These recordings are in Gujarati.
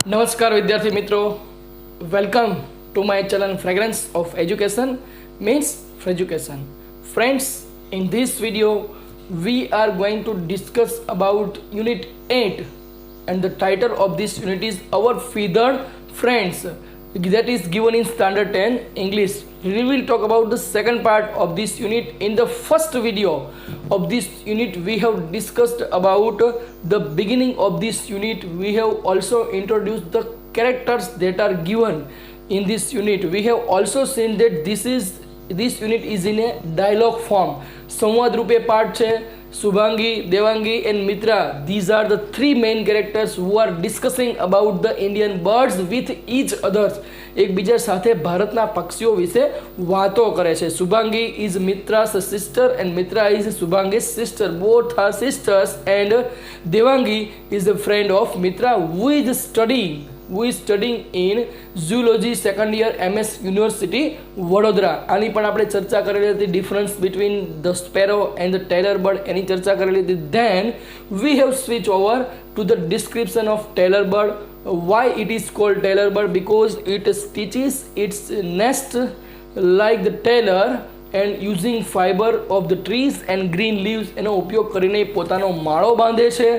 नमस्कार विद्यार्थी मित्रों, welcome to my channel fragrance of education means for education. Friends, in this video we are going to discuss about unit 8 and the title of this unit is Our Feathered Friends, that is given in standard 10 English. We will talk about the second part of this unit. In the first video of this unit we have discussed about the beginning of this unit. We have also introduced the characters that are given in this unit. We have also seen that this unit is in a dialogue form. संवाद रूपे पार्ट છે. Subhangi, Devangi and Mitra, these are the three main characters who are discussing about the Indian birds with each others. એકબીજા સાથે ભારતના પક્ષીઓ વિશે વાતો કરે છે. Subhangi is Mitra's sister and Mitra is Subhangi's sister. Both are sisters and Devangi is a friend of Mitra who is studying in zoology second year MS University Vadodara. આની પણ આપણે ચર્ચા કરેલી હતી, difference between the sparrow and the tailor bird, એની ચર્ચા કરેલી હતી. Then we have switch over to the description of tailor bird. Why it is called tailor bird? Because it stitches its nest like the tailor and using fiber of the trees and green leaves એનો ઉપયોગ કરીને પોતાનો માળો બાંધે છે.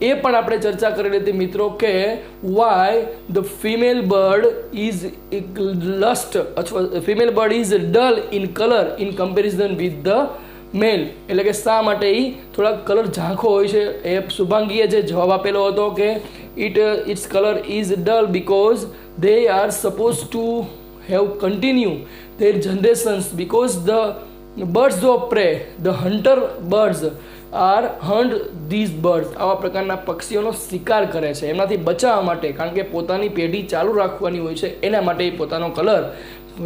એ પણ આપણે ચર્ચા કરેલી હતી મિત્રો કે why the female bird is lust અથવા female bird is dull in color in comparison with the મેલ, એટલે કે શા માટે એ થોડા કલર ઝાંખો હોય છે. એ શુભાંગીએ જે જવાબ આપેલો હતો કે its colour is dull because they are suppose to have continue their generations because the birds of prey, the hunter birds are hunt these birds, આવા પ્રકારના પક્ષીઓનો શિકાર કરે છે એમનાથી બચાવવા માટે, કારણ કે પોતાની પેઢી ચાલુ રાખવાની હોય છે એના માટે પોતાનો કલર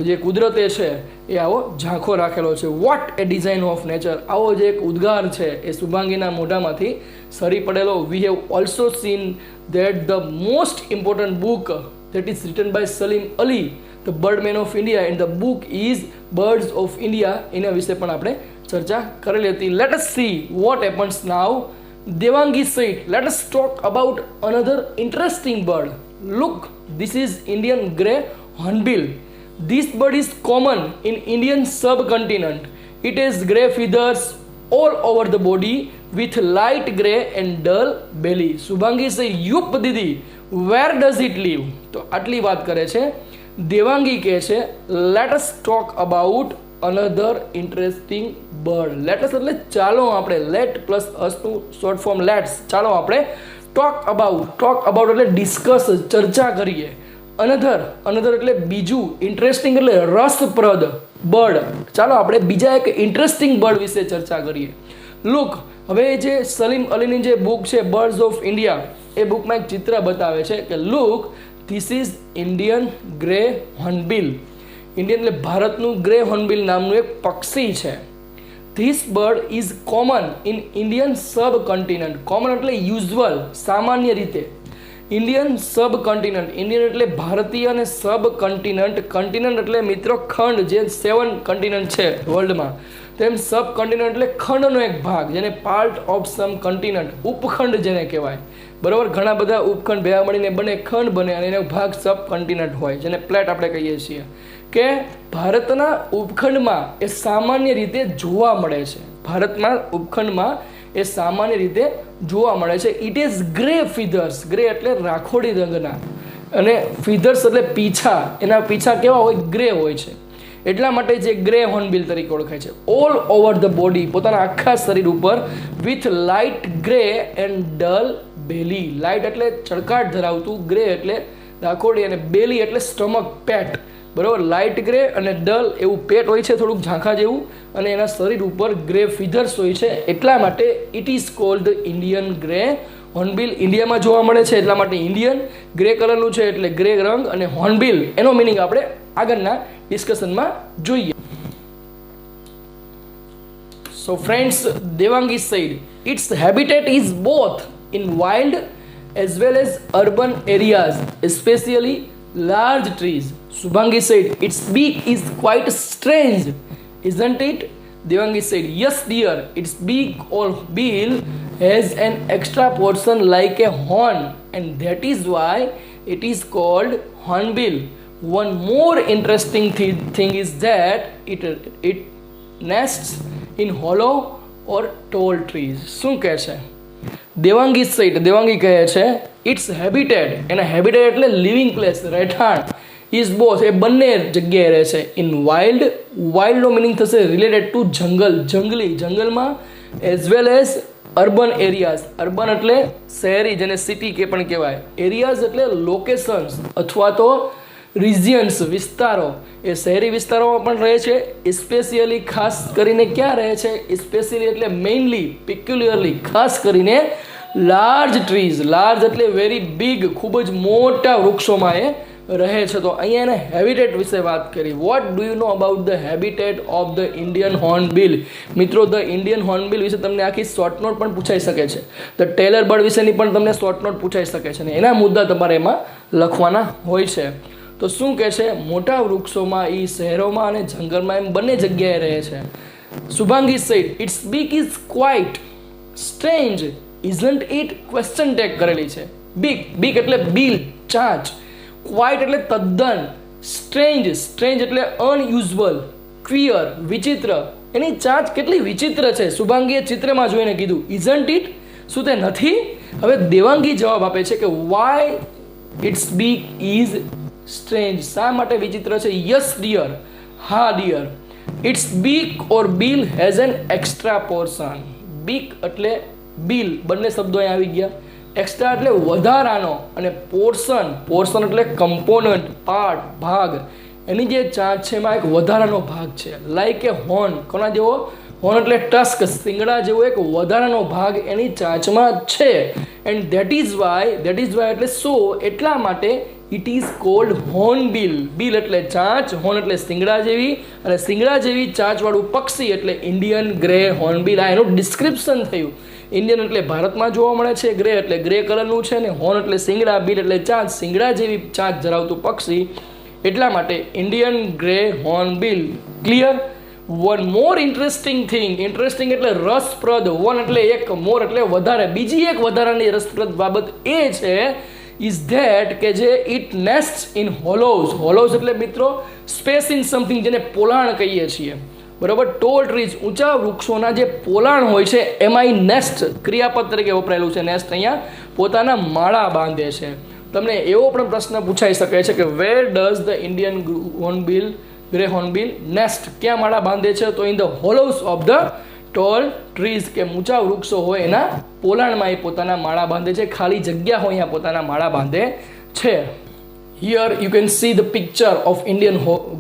જે કુદરતે છે એ આવો ઝાંખો રાખેલો છે. What a design of nature, આવો જે એક ઉદ્ગાર છે એ શુભાંગીના મોઢામાંથી સરી પડેલો. We have also scene that the most important book that is written by Salim Ali, the Birdman of India, and the book is Birds of India. એના વિશે પણ આપણે ચર્ચા કરેલી હતી. Let us see what happens now. Devangi said, let us talk about another interesting bird. Look, this is Indian grey hornbill. This bird is common in Indian subcontinent. It has grey feathers all over the body with light grey and dull belly. Subhangi said, yup didi, where does it live? તો આટલી વાત કરે છે. દેવાંગી કહે છે let us talk about another interesting bird. let us એટલે ચાલો આપણે, let plus us નું શોર્ટ ફોર્મ let's, ચાલો આપણે talk about એટલે ડિસ્કસ, ચર્ચા કરીએ. another એટલે બીજું, ઇન્ટરેસ્ટિંગ એટલે રસપ્રદ બર્ડ, ચાલો આપણે બીજા એક ઇન્ટરેસ્ટિંગ બર્ડ વિશે ચર્ચા કરીએ. લુક, હવે જે સલીમ અલીની જે બુક છે બર્ડ્સ ઓફ ઇન્ડિયા, એ બુકમાં એક ચિત્ર બતાવે છે કે look this is Indian grey hornbill. Indian એટલે ભારતનું ગ્રે હોર્નબિલ નામનું એક પક્ષી છે. This bird is common in Indian subcontinent. Common એટલે યુઝ્યુઅલ, સામાન્ય રીતે. ઇન્ડિયન સબ કન્ટિનન્ટ, ઇન્ડિયન એટલે ભારતીય અને સબ કન્ટિનન્ટ, કન્ટિનન્ટ એટલે મિત્રો ખંડ, જે 7 કન્ટિનન્ટ છે વર્લ્ડમાં, તેમ સબ કન્ટિનન્ટ એટલે ખંડનો એક ભાગ, જેને પાર્ટ ઓફ સમ કન્ટિનન્ટ, ઉપખંડ જેને કહેવાય. બરાબર, ઘણા બધા ઉપખંડ ભેગા મળીને બને ખંડ બને અને એનો ભાગ સબ કન્ટિનન્ટ હોય, જેને પ્લેટ આપણે કહીએ છીએ. કે ભારતના ઉપખંડમાં એ સામાન્ય રીતે જોવા મળે છે. ભારતમાં ઉપખંડમાં એ સામાન્ય રીતે જોવા મળે છે. ઇટ ઇઝ ગ્રે ફીધર્સ, ગ્રે એટલે રાખોડી રંગના, અને ફીધર્સ એટલે પીછા, એના પીછા કેવા હોય? ગ્રે હોય છે. એટલા માટે જે ગ્રે હોર્નબિલ તરીકે ઓળખાય છે. ઓલ ઓવર ધ બોડી, પોતાના આખા શરીર ઉપર, with light grey and dull belly. Light એટલે ચળકાટ ધરાવતું, ગ્રે એટલે રાખોડી, અને બેલી એટલે સ્ટમક, પેટ. બરાબર, લાઇટ ગ્રે અને ડલ એવું પેટ હોય છે, થોડુંક ઝાંખા જેવું, અને એના શરીર ઉપર ગ્રે ફીધર્સ હોય છે. એટલા માટે it is called Indian grey hornbill. ઇન્ડિયામાં જોવા મળે છે એટલા માટે ઇન્ડિયન, ગ્રે કલરનું છે એટલે ગ્રે રંગ, અને હોર્નબિલ એનો મિનિંગ આપણે આગળના ડિસ્કશનમાં જોઈએ. So friends, Devangi said its habitat is both in wild as well as urban areas, especially large trees. Subhangi said its beak is quite strange, isn't it? Devangi said, yes dear, its beak or bill has an extra portion like a horn, and that is why It is called hornbill. One more interesting thing is that it nests in hollow or tall trees. શું કહે છે દેવાંગી સાઇટ? દેવાંગી કહે છે ઇટ્સ હેબિટેટ, એના હેબિટેટ એટલે લિવિંગ પ્લેસ, રહેઠાણ, ઇઝ બોથ, એ બંને જગ્યાએ રહે છે. ઇન વાઇલ્ડ, વાઇલ્ડનો મિનિંગ થશે રિલેટેડ ટુ જંગલ, જંગલી, જંગલમાં, as well as urban areas. Urban એટલે શહેરી, જેને સિટી કે પણ કહેવાય. એરિયાઝ એટલે લોકેશન્સ અથવા તો રિજિયન્સ, વિસ્તારો. એ શહેરી વિસ્તારોમાં પણ રહે છે. સ્પેશિયલી ખાસ કરીને ક્યાં રહે છે? સ્પેશિયલી એટલે મેઇનલી, પેક્યુલિયરલી ખાસ કરીને લાર્જ ટ્રીઝ. લાર્જ એટલે વેરી બિગ, ખૂબ જ મોટા વૃક્ષોમાં એ રહે છે. તો અહીંયા એને હેબિટેટ વિશે વાત કરી. What do you know about the habitat of the Indian hornbill? મિત્રો, ધ ઇન્ડિયન હોર્નબિલ વિશે તમને આખી શોર્ટ નોટ પણ પૂછાઈ શકે છે. ધ ટેલર બર્ડ વિશેની પણ તમને શોર્ટ નોટ પૂછાઈ શકે છે ને એના મુદ્દા તમારે એમાં લખવાના હોય છે. તો શું કહે છે? મોટા વૃક્ષોમાં, એ શહેરોમાં અને જંગલમાં, એમ બંને જગ્યાએ રહે છે. Shubhangi sad it's beak is quite strange isn't it? Question tag કરેલી છે. બીક, બીક એટલે બિલ, ચાંચ. ક્વાઇટ એટલે તદ્દન. સ્ટ્રેન્જ, સ્ટ્રેન્જ એટલે અનયુઝ્યુઅલ, ક્વિયર, વિચિત્ર. એની ચાંચ કેટલી વિચિત્ર છે, શુભાંગીએ ચિત્રમાં જોઈને કીધું. Isn't it? શું તે નથી? હવે દેવાંગી જવાબ આપે છે કે why it's beak is strange. શા માટે વિચિત્ર છે? યસ ડિયર, હા dear. It's beak or bill has an extra portion. Beak એટલે બિલ, બંને શબ્દો અહીં આવી ગયા. એક્સ્ટ્રા એટલે વધારાનો, અને પોર્શન, પોર્શન એટલે કમ્પોનન્ટ, પાર્ટ, ભાગ. એની જે ચાંચ છે એમાં એક વધારાનો ભાગ છે. લાઈક એ હોર્ન, કોના જેવો? હોર્ન એટલે ટસ્ક, સિંગડા જેવો એક વધારાનો ભાગ એની ચાંચમાં છે. એન્ડ ધેટ ઇઝ વાય એટલે સો, એટલા માટે it is cold hornbill. Bill એટલે ચાંચ, હોર્ન એટલે સિંગડા જેવી, અને સિંગડા જેવી ચાંચવાળું પક્ષી એટલે ઇન્ડિયન ગ્રે હોર્નબિલ. આ એનું ડિસ્ક્રિપ્શન થયું. ઇન્ડિયન એટલે ભારતમાં જોવા મળે છે, ગ્રે એટલે ગ્રે કલરનું છે, ને હોર્ન એટલે સિંગડા, બિલ એટલે ચાંચ, સિંગડા જેવી ચાંચ ધરાવતું પક્ષી, એટલા માટે Indian grey hornbill. Clear? One more interesting thing. Interesting એટલે રસપ્રદ, વન એટલે એક, મોર એટલે વધારે. બીજી એક વધારાની રસપ્રદ બાબત એ છે ઇઝ ધેટ કે જે ઇટ નેસ્ટ ઇન હોલોઝ. હોલોઝ એટલે મિત્રો સ્પેસ ઇન સમથિંગ, જેને પોલાણ કહીએ છીએ. બરાબર? ટોલ ટ્રીઝ, ઊંચા વૃક્ષોના જે પોલાણ હોય છે એમાં નેસ્ટ ક્રિયાપદ તરીકે વપરાયેલું છે. નેસ્ટ અહીંયા પોતાના માળા બાંધે છે. તમને એવો પણ પ્રશ્ન પૂછાઈ શકે છે કે where does the Indian hornbill, grey hornbill nest? ક્યાં માળા બાંધે છે? તો in the hollows of the tall trees, કે ઊંચા વૃક્ષો હોય એના પોલાણમાં એ પોતાના માળા બાંધે છે. ખાલી જગ્યા હોય અહીંયા પોતાના માળા બાંધે છે. Here you can see the picture of Indian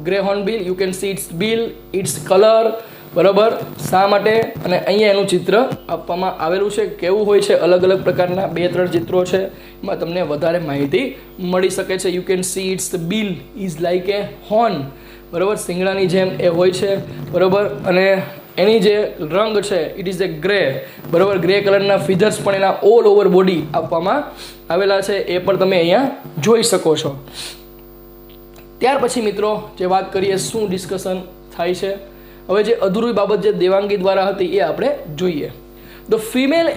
grey hornbill. You can see its bill, its color. બરાબર? શા માટે? અને અહીંયા એનું ચિત્ર આપવામાં આવેલું છે. કેવું હોય છે? અલગ અલગ પ્રકારના 2-3 ચિત્રો છે, એમાં તમને વધારે માહિતી મળી શકે છે. You can see its bill is like a horn. બરાબર? સિંગડાની જેમ એ હોય છે. બરાબર? અને એની જે રંગ છે ઇટ ઇઝ એ ગ્રે. બરાબર? ગ્રે કલરના ફીધર્સ પણ એના ઓલ ઓવર બોડી આપવામાં આવેલા છે. એ પણ તમે અહીંયા જોઈ શકો છો. ત્યાર પછી મિત્રો જે વાત કરીએ શું ડિસ્કશન થાય છે, હવે જે અધૂરી બાબત જે દેવાંગી દ્વારા હતી એ આપણે જોઈએ. The female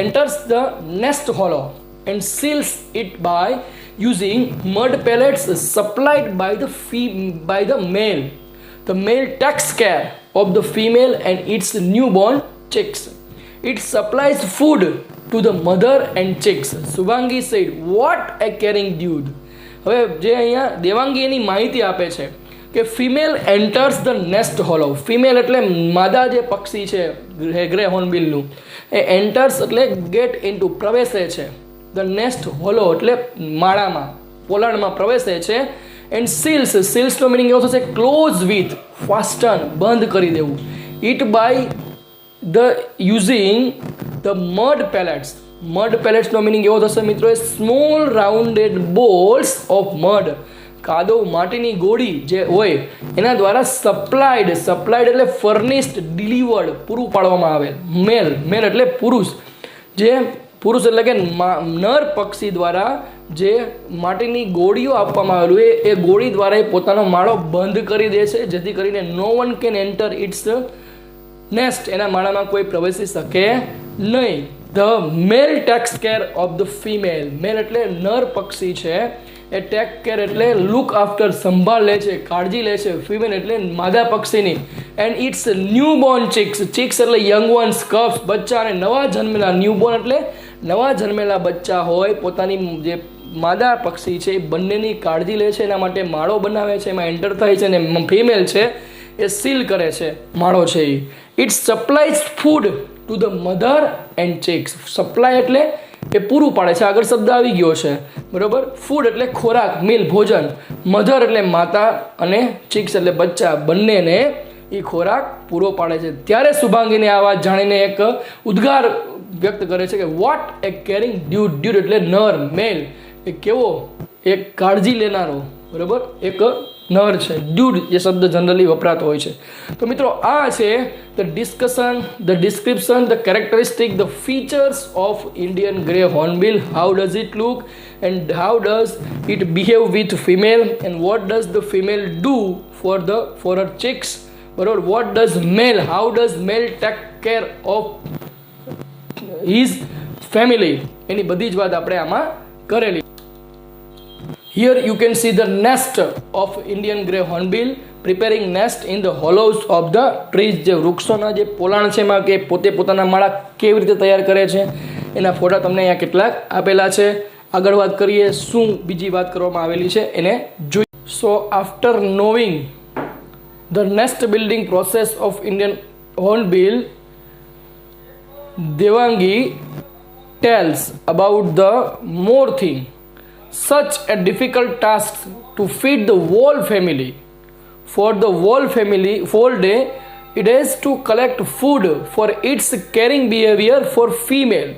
enters the nest hollow and seals it by using mud pellets supplied by the male. The male takes care of the female and its newborn chicks. It supplies food to the mother and chicks. Subhangi said, what a caring dude. હવે જે અહીંયા દેવાંગી એની માહિતી આપે છે કે female enters the nest hollow. Female એટલે માદા જે પક્ષી છે ગ્રે હોર્નબિલનું, એ એન્ટર્સ એટલે ગેટ ઇનટુ, પ્રવેશે છે. ધ નેસ્ટ હોલો એટલે માળામાં, પોલાણમાં પ્રવેશે છે. એન્ડ સીલ્સ, સીલ્સનો મિનિંગ એવો થશે ક્લોઝ વિથ, ફાસ્ટન, બંધ કરી દેવું. It by the using the mud pellets. Mud પેલેટ્સનો મિનિંગ એવો થશે મિત્રો, a small rounded balls of mud, કાદવ, માટીની ગોળી જે હોય એના દ્વારા સપ્લાઈડ એટલે ફર્નિશ્ડ, ડિલિવર્ડ, પૂરું પાડવામાં આવે. મેલ એટલે પુરુષ, જે પુરુષ એટલે કે નર પક્ષી દ્વારા જે માટીની ગોળીઓ આપવામાં આવેલું એ ગોળી દ્વારા એ પોતાનો માળો બંધ કરી દે છે, જેથી કરીને no one can enter its nest, એના માળામાં કોઈ પ્રવેશી શકે નહીં. The male takes care of the female. Male એટલે નર પક્ષી છે, એ ટેક કેર એટલે લુક આફ્ટર, સંભાળ લે છે, કાળજી લે છે. ફિમેલ એટલે માદા પક્ષીની. And its newborn chicks. Chicks એટલે યંગ વન્સ, કપ્સ, બચ્ચા. અને નવા જન્મેલા, ન્યૂ બોર્ન એટલે નવા જન્મેલા બચ્ચા હોય, પોતાની જે માદા પક્ષી છે એ બંનેની કાળજી લે છે, એના માટે માળો બનાવે છે, એમાં એન્ટર થાય છે. અને ફિમેલ છે એ સીલ કરે છે માળો છે એ. It supplies food to the mother and chicks. Supply એટલે એ પૂરું પાડે છે, આગળ શબ્દ આવી ગયો છે, બરોબર. ફૂડ એટલે ખોરાક, મિલ, ભોજન. મધર એટલે માતા અને ચિક્સ એટલે બચ્ચા, બંનેને એ ખોરાક પૂરો પાડે છે. ત્યારે શુભાંગીને આ વાત જાણીને એક ઉદ્ગાર વ્યક્ત કરે છે કે વોટ એ કેરિંગ ડ્યુડ. ડ્યુડ એટલે નર, મેલ, એ કેવો એક કાળજી લેનારો, બરોબર, એક નર છે. ડ્યુડ એ શબ્દ જનરલી વપરાતો હોય છે. તો મિત્રો આ છે the discussion, the description, the characteristic, the features of Indian grey hornbill. How does it look and how does it behave with female and what does the female do for her chicks, બરોબર. What does male, how does male take care of his family, એની બધી જ વાત આપણે આમાં કરેલી. Here you can see the nest of Indian grey hornbill preparing nest in the hollows of the trees. જે વૃક્ષોના જે પોલાણ છે એમાં કે પોતે પોતાના માળા કેવી રીતે તૈયાર કરે છે એના ફોટા તમને અહીંયા કેટલાક આપેલા છે. આગળ વાત કરીએ શું બીજી વાત કરવામાં આવેલી છે એને જોઈએ. So after knowing the nest building process of Indian hornbill, Devangi tells about the more thing. Such a difficult task to feed the whole family. For the whole family, whole day, it has to collect food for its caring behavior for female.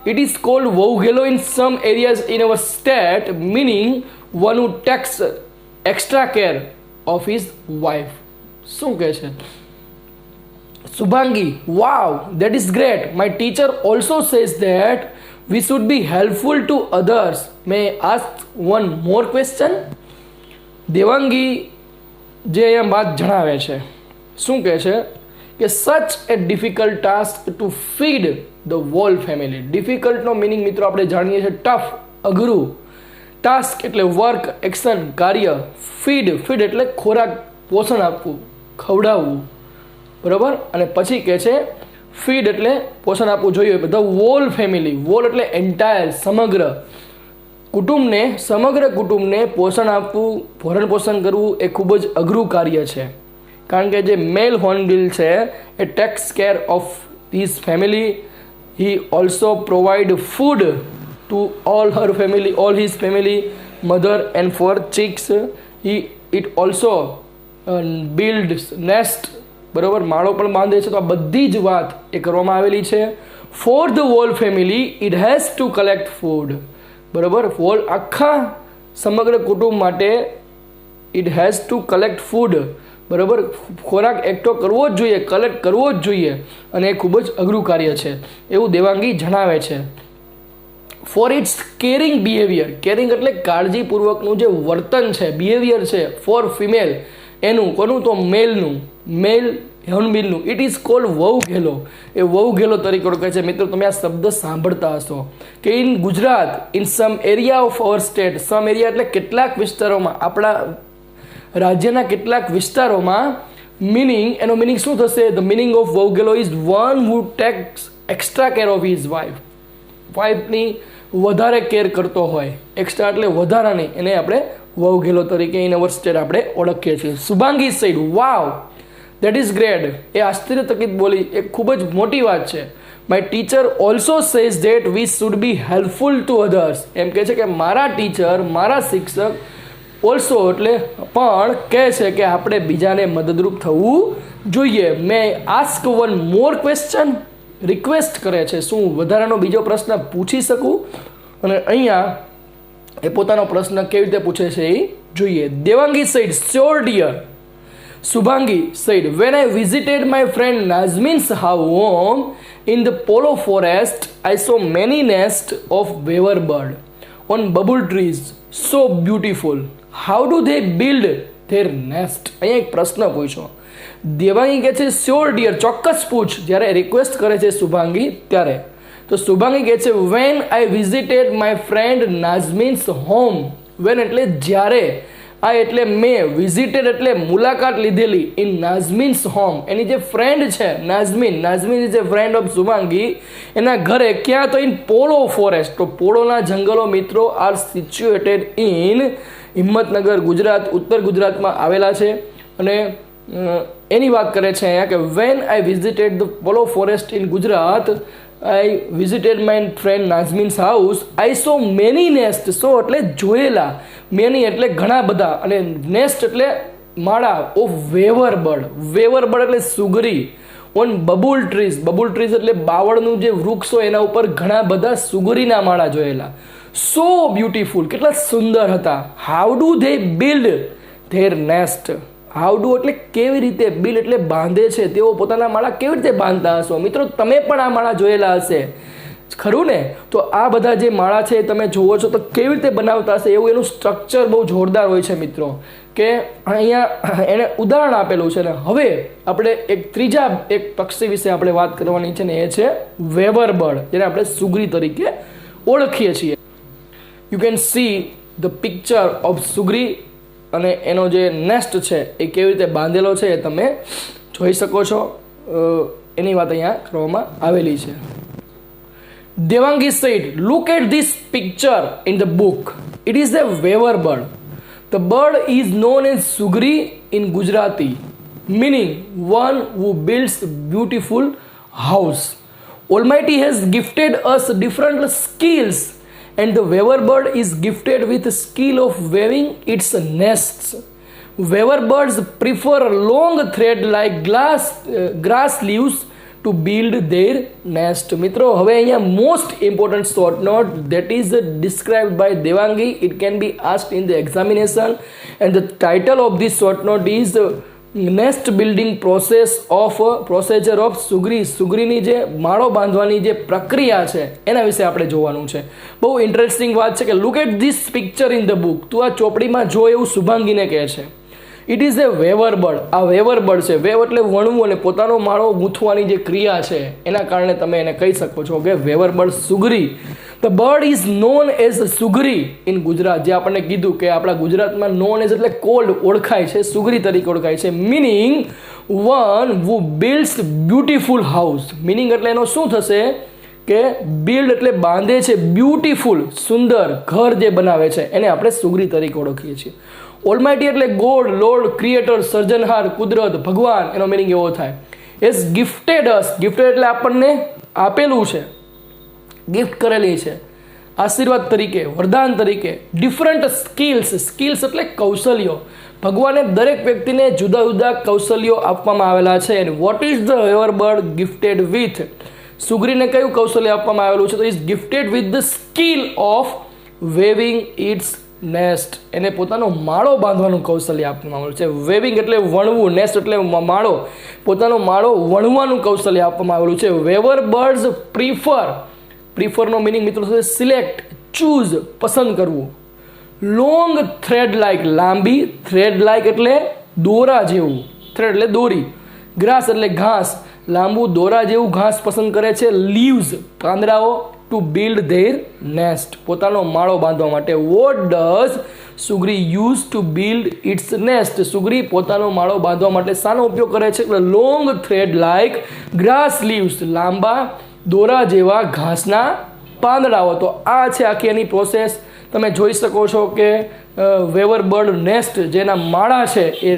It is called Vougelo in some areas in our state, meaning one who takes extra care of his wife. શું કહે છે Subhangi? Wow, that is great. My teacher also says that we should be helpful to others. May I ask one more question? Devangi જે અહીંયા વાત જણાવે છે શું કહે છે કે such a difficult task to feed the whole family. ડિફિકલ્ટનો મિનિંગ મિત્રો આપણે જાણીએ છીએ ટફ, અઘરું. ટાસ્ક એટલે વર્ક, એક્શન, કાર્ય. ફીડ, ફીડ એટલે ખોરાક, પોષણ આપવું, ખવડાવવું, બરાબર. અને પછી કહે છે ફીડ એટલે પોષણ આપવું જોઈએ ધ વોલ ફેમિલી. વોલ એટલે એન્ટાયર, સમગ્ર કુટુંબને, સમગ્ર કુટુંબને પોષણ આપવું, ભરણ પોષણ કરવું એ ખૂબ જ અઘરું કાર્ય છે. કારણ કે જે મેલ હોર્નબિલ છે એ takes care of his family. He also provide food to all her family, all his family, mother and four chicks. It also build nest, બરાબર, માળો પણ બાંધે છે. તો આ બધી જ વાત એ કરવામાં આવેલી છે. For the wall family it has two collect food, બરાબર. વોલ આખા સમગ્ર કુટુંબ માટે it has two collect food, બરાબર. ખોરાક એકઠો કરવો જ જોઈએ, કલેક્ટ કરવો જ જોઈએ, અને એ ખૂબ જ અઘરું કાર્ય છે એવું દેવાંગી જણાવે છે. For its caring behaviour. Caring એટલે કાળજીપૂર્વકનું જે વર્તન છે, બિહેવિયર છે. ફોર ફિમેલ એનું, કોનું? તો મેલનું, મેલ હોર્નબિલનું. ઇટ ઇઝ કોલ્ડ વહુઘેલો. એ વહુઘેલો તરીકે ઓળખાય છે. મિત્રો તમે આ શબ્દ સાંભળતા હશો કે in Gujarat, in some area of our state. Some area એટલે કેટલાક વિસ્તારોમાં, આપણા રાજ્યના કેટલાક વિસ્તારોમાં. મિનિંગ, એનો મિનિંગ શું થશે? ધ મિનિંગ ઓફ વહુઘેલો is one who takes extra care of his wife. વાઇફની વધારે કેર કરતો હોય, એક્સ્ટ્રા એટલે વધારાની, એને આપણે વહુઘેલો તરીકે ઇન અવર સ્ટેટ આપણે ઓળખીએ છીએ. Shubhangi said wow that is great. એ આશ્ચર્યચકિત બોલી, એ ખૂબ જ મોટી વાત છે. My teacher also says that we should be helpful to others. એમ કહે છે કે મારા ટીચર, મારા શિક્ષક ઓલ્સો એટલે પણ કહે છે કે આપણે બીજાને મદદરૂપ થવું જોઈએ. May ask one more question. Request કરે છે, શું વધારાનો બીજો પ્રશ્ન પૂછી શકું? અને અહીંયા એ પોતાનો પ્રશ્ન કેવી રીતે પૂછે છે એ જોઈએ. Devangi said sure dear. Subhangi said, when I visited my friend Nazmin's home in the Polo forest, I saw many nests of weaver bird on bubble trees. So beautiful. How do they build their nest? અહીંયા એક પ્રશ્ન પૂછો. દેવાંગી કહે છે શ્યોર ડિયર, ચોક્કસ પૂછ. જ્યારે રિક્વેસ્ટ કરે છે શુભાંગી ત્યારે તો શુભાંગી કહે છે when I visited my friend Nazmeen's home. When એટલે જ્યારે, આ એટલે મેં, વિઝિટેડ એટલે મુલાકાત લીધેલી, ઇન નાઝમીન્સ હોમ, એની જે ફ્રેન્ડ છે Nazmeen is a friend of Shubhangi, એના ઘરે ક્યાં, તો ઇન પોલો ફોરેસ્ટ. તો પોલોના જંગલો મિત્રો are situated in Himmatnagar, Gujarat, ઉત્તર ગુજરાતમાં આવેલા છે. અને એની વાત કરે છે અહીંયા કે when I visited the polo forest in Gujarat, I visited my friend Nazmeen's house, I saw many nest. So એટલે જોયેલા, મેની એટલે ઘણા બધા, અને નેસ્ટ એટલે માળા, ઓફ વેવર બર્ડ એટલે સુગરી, ઓન બબુલ ટ્રીઝ એટલે બાવળનું જે વૃક્ષ હોય એના ઉપર ઘણા બધા સુગરીના માળા જોયેલા. સો બ્યુટીફુલ, કેટલા સુંદર હતા. How do they build their nest. How do એટલે કેવી રીતે, બિલ્ડ એટલે બાંધે છે, તેઓ પોતાના માળા કેવી રીતે બાંધતા હશો. મિત્રો તમે પણ આ માળા જોયેલા હશે, ખરું ને? તો આ બધા જે માળા છે તમે જોવો છો તો કેવી રીતે બનાવતા હશે, એવું એનું સ્ટ્રક્ચર બહુ જોરદાર હોય છે મિત્રો. કે અહીંયા એને ઉદાહરણ આપેલું છે. ને હવે આપણે ત્રીજા પક્ષી વિશે આપણે વાત કરવાની છે, ને એ છે વેવર બર્ડ, જેને આપણે સુગરી તરીકે ઓળખીએ છીએ. You can see the picture of sugri, અને એનો જે નેસ્ટ છે એ કેવી રીતે બાંધેલો છે એ તમે જોઈ શકો છો. એની વાત અહીંયા કરવામાં આવેલી છે. Devangi said, look at this picture in the book. It is a weaver bird. The bird is known as sugri in Gujarati, meaning one who builds beautiful house. Almighty has gifted us different skills, and the weaver bird is gifted with the skill of weaving its nests. Weaver birds prefer long thread like grass leaves to build their nest. મિત્રો હવે અહીંયા most important short note that is described by Devangi. It can be asked in the examination, and the title of this short note is nest building procedure of sugri. સુગરીની જે માળો બાંધવાની જે પ્રક્રિયા છે એના વિશે આપણે જોવાનું છે. બહુ ઇન્ટરેસ્ટિંગ વાત છે કે look at this picture in the book. તું આ ચોપડીમાં જો, એવું શુભાંગીને કહે છે. It is a weaver bird. આ વેવર બર્ડ છે. વેવ એટલે વણવું, અને પોતાનો માળો ગૂંથવાની જે ક્રિયા છે એના કારણે તમે એને કહી શકો છો કે weaver bird sugri. The bird is known as sugri in Gujarat. જે આપણને કીધું કે આપણા ગુજરાતમાં નોન એઝ એટલે કોલ્ડ ઓળખાય છે, સુગરી તરીકે ઓળખાય છે. Meaning one who builds beautiful house. Meaning એટલે એનો શું થશે કે બિલ્ડ એટલે બાંધે છે, બ્યુટીફુલ સુંદર ઘર જે બનાવે છે એને આપણે સુગરી તરીકે ઓળખીએ છીએ. ઓલમાઇટી એટલે ગોડ, લોર્ડ, ક્રિએટર, સર્જનહાર, કુદરત, ભગવાન, એનો મિનિંગ એવો થાય. એઝ ગિફ્ટેડ અસ. ગિફ્ટેડ એટલે આપણને આપેલું છે, ગિફ્ટ કરેલી છે, આશીર્વાદ તરીકે, વરદાન તરીકે. ડિફરન્ટ સ્કિલ્સ એટલે કૌશલ્યો. ભગવાને દરેક વ્યક્તિને જુદા જુદા કૌશલ્યો આપવામાં આવેલા છે. અને what is the weaver bird gifted with. સુગરીને કયું કૌશલ્ય આપવામાં આવેલું છે? તો is gifted with the skill of weaving its nest. એને પોતાનો માળો બાંધવાનું કૌશલ્ય આપવામાં આવેલું છે. વેવિંગ એટલે વણવું, નેસ્ટ એટલે માળો, પોતાનો માળો વણવાનું કૌશલ્ય આપવામાં આવેલું છે. વેવર બર્ડ્સ પ્રિફરનો મિનિંગ મિત્રો છે સિલેક્ટ, ચૂઝ, પસંદ કરવું. લોંગ થ્રેડ લાઇક, લાંબી, થ્રેડ લાઇક એટલે દોરા જેવું, થ્રેડ એટલે દોરી. ગ્રાસ એટલે ઘાસ, લાંબુ દોરા જેવું ઘાસ પસંદ કરે છે. લીવ્સ પાંદડાઓ, ટુ બિલ્ડ ધેર નેસ્ટ પોતાનો માળો બાંધવા માટે. What does sugri use to build its nest. સુગરી પોતાનો માળો બાંધવા માટે શાનો ઉપયોગ કરે છે? Long thread like grass leaves, લાંબા દોરા જેવા ઘાસના પાંદડાઓ. તો આ છે આખી એની પ્રોસેસ. તમે જોઈ શકો છો કે વેવર બર્ડ નેસ્ટ જેના માળા છે એ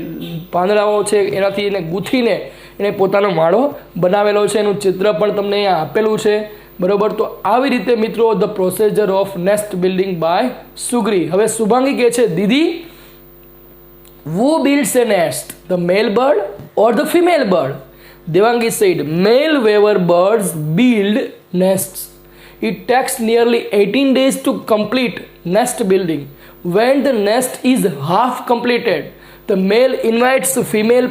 પાંદડાઓ છે એનાથી એને ગૂંથીને એને પોતાનો માળો બનાવેલો છે. એનું ચિત્ર પણ તમને અહીંયા આપેલું છે, બરોબર. તો આવી રીતે મિત્રો the procedure of nest building by sugri. હવે શુભાંગી કહે છે દીદી, who builds a nest, the male bird or the female bird? Devangi said, male weaver birds build nests. It takes nearly 18 days to complete nest building. When the nest is half completed, the male invites the female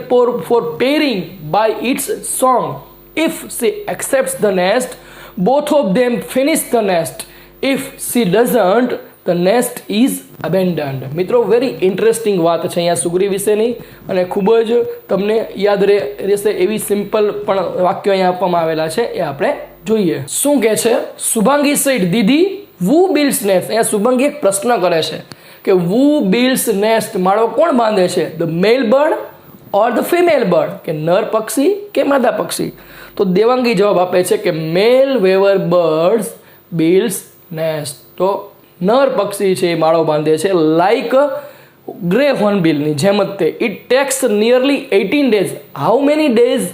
for pairing by its song. If she accepts the nest, both of them finish the nest. If she doesn't, the nest is abandoned. મિત્રો વેરી ઇન્ટરેસ્ટિંગ વાત છે અહીંયા સુગરી વિશેની, અને ખૂબ જ તમને યાદ રહેશે એવી સિમ્પલ પણ વાક્યો અહીંયા આપવામાં આવેલા છે, એ આપણે જોઈએ શું કહે છે. શુભાંગી સેડ દીદી વુ બિલ્ડ્સ નેસ્ટ. અહીંયા શુભાંગી એક પ્રશ્ન કરે છે કે વુ બિલ્ડ્સ નેસ્ટ માળો કોણ બાંધે છે, the male bird or the female bird, કે નર પક્ષી કે માદા પક્ષી. તો દેવાંગી જવાબ આપે છે કે મેલ વેવર બર્ડ્સ બિલ્ડ્સ નેસ્ટ. તો નર પક્ષી છે એ માળો બાંધે છે લાઈક ગ્રે હોર્નબિલની જેમ જ તે. It takes nearly 18 days. How many days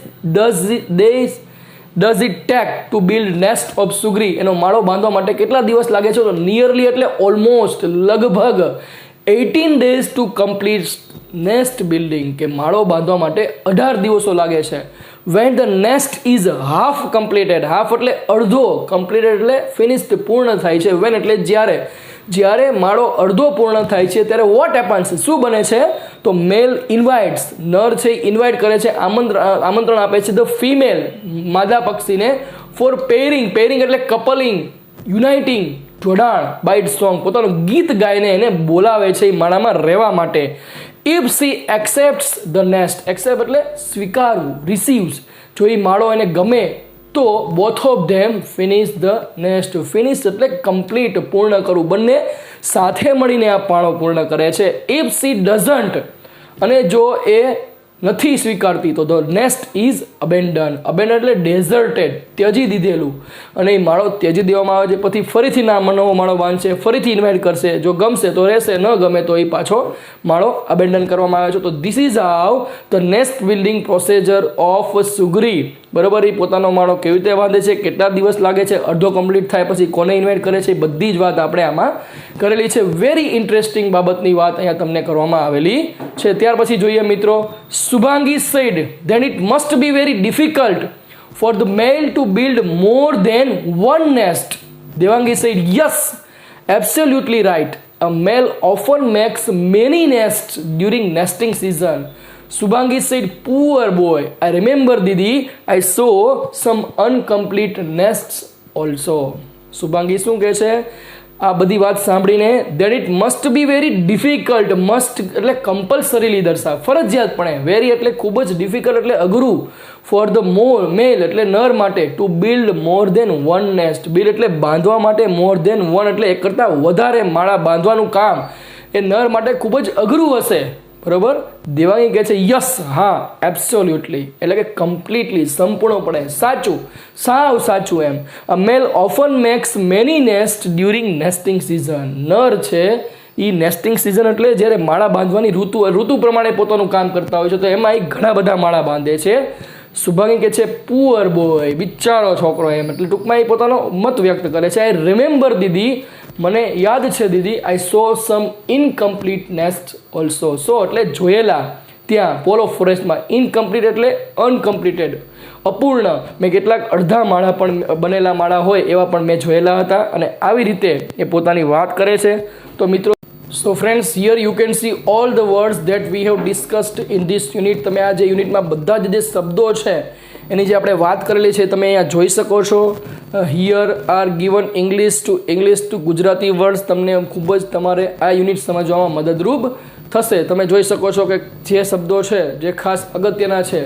does it take to build nest of sugri. એનો માળો બાંધવા માટે કેટલા દિવસ લાગે છે? તો નિયરલી એટલે ઓલમોસ્ટ, લગભગ 18 days to complete nest building, કે માળો બાંધવા માટે 18 દિવસો લાગે છે. When the nest is half completed. Half એટલે અડધો, કમ્પ્લીટેડ એટલે ફિનિશ્ડ, પૂર્ણ થાય છે. વેન એટલે જ્યારે માળો અડધો પૂર્ણ થાય છે ત્યારે વોટ હેપન્સ, શું બને છે? તો મેલ ઇન્વાઇટ્સ, નર છે ઇન્વાઇટ કરે છે, આમંત્રણ આપે છે ધ ફિમેલ, માદા પક્ષીને, ફોર પેરિંગ. પેરિંગ એટલે કપલિંગ, યુનાઇટિંગ, જોડાણ, બાઇટ સોંગ, પોતાનું ગીત ગાઈને એને બોલાવે છે એ માળામાં રહેવા માટે. If she accepts the nest. Accept એટલે સ્વીકારવું, રિસીવ્સ. જો એ માળો એને ગમે તો both of them finish the nest. Finish એટલે કમ્પ્લીટ, પૂર્ણ કરવું. બંને સાથે મળીને આ માળો પૂર્ણ કરે છે. ઇફ સી ડઝન્ટ, અને જો એ નથી સ્વીકારતી તો ધ નેસ્ટ ઇઝ અબેન્ડન. અબેન્ડન એટલે ડેઝર્ટેડ, ત્યજી દીધેલું, અને એ માળો ત્યજી દેવામાં આવે છે. પછી ફરીથી નવો માળો બાંધશે, ફરીથી ઇન્વાઇટ કરશે, જો ગમશે તો રહેશે, ન ગમે તો એ પાછો માળો અબેન્ડન કરવામાં આવે છે. તો this is how the nest building procedure of sugri. બરાબર, એ પોતાનો માળો કેવી રીતે બાંધે છે, કેટલા દિવસ લાગે છે, અડધો કમ્પ્લીટ થાય પછી કોને ઇન્વાઇટ કરે છે, બધી જ વાત આપણે આમાં કરેલી છે. વેરી ઇન્ટરેસ્ટિંગ બાબતની વાત અહીંયા તમને કરવામાં આવેલી છે. ત્યાર પછી જોઈએ મિત્રો, Shubhangi said then it must be very difficult for the male to build more than one nest. Devangi said yes, absolutely right. A male often makes many nests during nesting season. Subhangi said, poor boy. I remember, Didi, I saw some incomplete nests also. Subhangi શું કહે છે? આ બધી વાત સાંભળીને that it must be very difficult. Must એટલે કમ્પલસરીલી દર્શાવ, ફરજિયાતપણે. વેરી એટલે ખૂબ જ, ડિફિકલ્ટ એટલે અઘરું. ફોર ધ મેલ એટલે નર માટે, two build more than one nest. Build એટલે બાંધવા માટે, મોર દેન વન એટલે એક કરતાં વધારે માળા બાંધવાનું કામ એ નર માટે ખૂબ જ અઘરું હશે. બરોબર, દેવાંગી કહે છે યસ, હા, એબ્સોલ્યુટલી એટલે કે કમ્પ્લીટલી, સંપૂર્ણપણે સાચું, સાવ સાચું એમ. A male often makes many nest during nesting season. નર છે એ નેસ્ટિંગ સિઝન એટલે જ્યારે માળા બાંધવાની ઋતુ પ્રમાણે પોતાનું કામ કરતા હોય છે, તો એમાં એ ઘણા બધા માળા બાંધે છે. શુભાંગી કહે છે પુઅર બોય, બિચારો છોકરો એમ, એટલે ટૂંકમાં એ પોતાનો મત વ્યક્ત કરે છે. આઈ રિમેમ્બર દીદી, મને યાદ છે દીદી, આઈ સો સમ ઇનકમ્પ્લીટ નેસ્ટ ઓલ્સો. સો એટલે જોયેલા ત્યાં પોલો ફોરેસ્ટમાં. ઇનકમ્પ્લીટ એટલે અનકમ્પ્લીટેડ, અપૂર્ણ. મેં કેટલાક અડધા માળા પણ, બનેલા માળા હોય એવા પણ મેં જોયેલા હતા. અને આવી રીતે એ પોતાની વાત કરે છે. તો મિત્રો, so friends, here you can C all the words that we have discussed in this unit. તમે આ જે યુનિટમાં બધા જ જે શબ્દો છે એની જે આપણે વાત કરેલી છે તમે અહીંયા જોઈ શકો છો. Here are given English two Gujarati words. તમને ખૂબ જ તમારે આ યુનિટ સમજવામાં મદદરૂપ થશે. તમે જોઈ શકો છો કે જે શબ્દો છે જે ખાસ અગત્યના છે,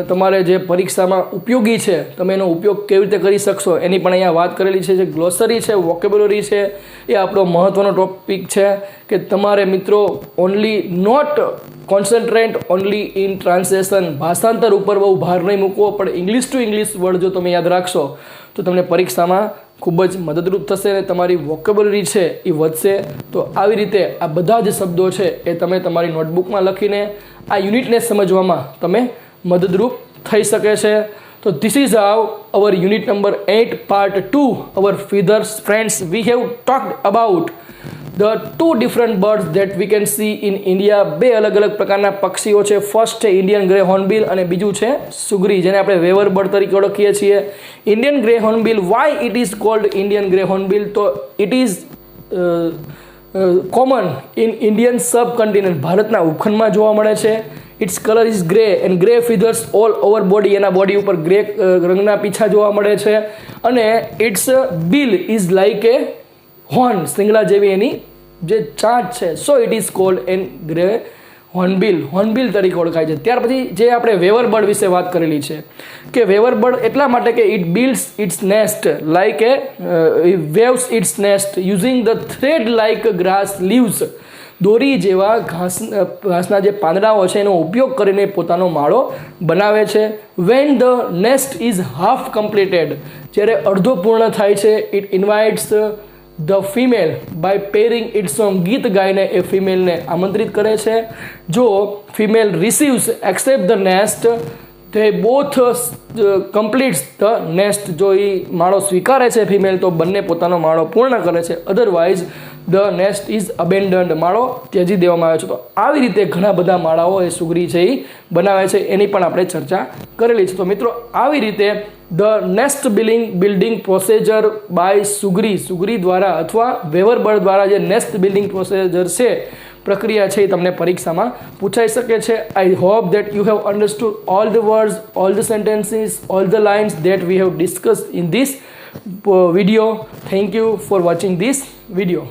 તમારે જે પરીક્ષામાં ઉપયોગી છે, તમે એનો ઉપયોગ કેવી રીતે કરી શકશો એની પણ અહીંયા વાત કરેલી છે. જે ગ્લોસરી છે, વોકેબ્યુલરી છે, એ આપણો મહત્ત્વનો ટોપિક છે કે તમારે મિત્રો only not concentrate only in translation, ભાષાંતર ઉપર બહુ ભાર નહીં મૂકવો, પણ ઇંગ્લિશ ટુ ઇંગ્લિશ વર્ડ જો તમે યાદ રાખશો તો તમને પરીક્ષામાં ખૂબ જ મદદરૂપ થશે અને તમારી વોકેબ્યુલરી છે એ વધશે. તો આવી રીતે આ બધા જ શબ્દો છે એ તમે તમારી નોટબુકમાં લખીને આ યુનિટને સમજવામાં તમે મદદરૂપ થઈ શકે છે. તો this is how our unit number 8 part 2 our feathers. Friends, we have talked about the 2 different birds that we can see in India. 2 અલગ અલગ પ્રકારના પક્ષીઓ છે. ફર્સ્ટ છે ઇન્ડિયન ગ્રે હોર્નબિલ અને બીજું છે સુગરી, જેને આપણે વેવર બર્ડ તરીકે ઓળખીએ છીએ. Indian grey hornbill, why it is called Indian grey hornbill? તો it is common in Indian subcontinent, ભારતના ઉપખંડમાં જોવા મળે છે. Its colour is grey and grey feathers all over body. એના બોડી ઉપર ગ્રે રંગના પીછા જોવા મળે છે. અને its bill is like a horn, સિંગલા જેવી એની જે ચાંચ છે. So it is called an grey hornbill તરીકે ઓળખાય છે. ત્યાર પછી જે આપણે વેવર બર્ડ વિશે વાત કરેલી છે કે વેવર બર્ડ એટલા માટે કે it builds its nest like a weaves its nest using the thread like grass leaves. દોરી જેવા ઘાસના જે પાંદડાઓ છે એનો ઉપયોગ કરીને પોતાનો માળો બનાવે છે. When the nest is half completed, જ્યારે અડધો પૂર્ણ થાય છે, it invites the female by pairing it song, ગીત ગાઈને એ ફિમેલને આમંત્રિત કરે છે. જો female receives accept the nest તે બોથ કમ્પ્લીટ્સ ધ નેસ્ટ, જો એ માળો સ્વીકારે છે ફિમેલ તો બંને પોતાનો માળો પૂર્ણ કરે છે. અધરવાઇઝ ધ નેસ્ટ ઇઝ અબેન્ડન્ડ, માળો ત્યજી દેવામાં આવે છે. તો આવી રીતે ઘણા બધા માળાઓ એ સુગરી છે એ બનાવે છે, એની પણ આપણે ચર્ચા કરેલી છે. તો મિત્રો આવી રીતે the nest building procedure by sugri દ્વારા અથવા વેવર બર્ડ દ્વારા જે નેસ્ટ બિલ્ડિંગ પ્રોસીજર છે, પ્રક્રિયા છે, એ તમને પરીક્ષામાં પૂછાઈ શકે છે. I hope that you have understood all the words, all the sentences, all the lines that we have discussed in this video. Thank you for watching this video.